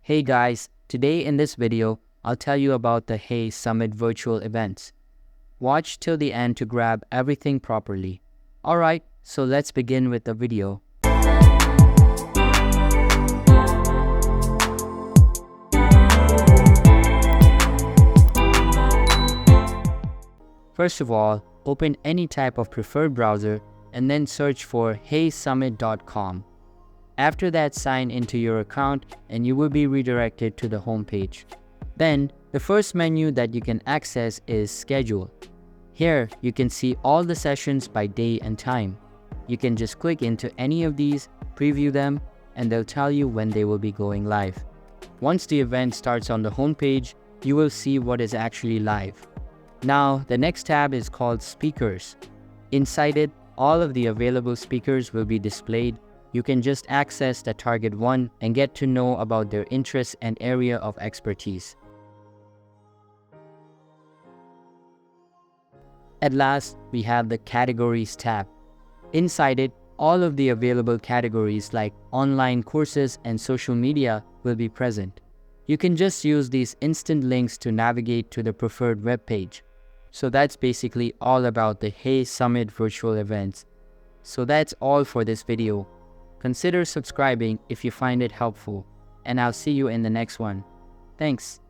Hey guys, today in this video, I'll tell you about the Hey Summit virtual events. Watch till the end to grab everything properly. Alright, so let's begin with the video. First of all, open any type of preferred browser and then search for heysummit.com. After that, sign into your account and you will be redirected to the home page. Then, the first menu that you can access is Schedule. Here, you can see all the sessions by day and time. You can just click into any of these, preview them, and they'll tell you when they will be going live. Once the event starts on the home page, you will see what is actually live. Now, the next tab is called Speakers. Inside it, all of the available speakers will be displayed. You can just access the target one and get to know about their interests and area of expertise. At last, we have the Categories tab. Inside it, all of the available categories like online courses and social media will be present. You can just use these instant links to navigate to the preferred web page. So that's basically all about the Hey Summit virtual events. So that's all for this video. Consider subscribing if you find it helpful, and I'll see you in the next one. Thanks.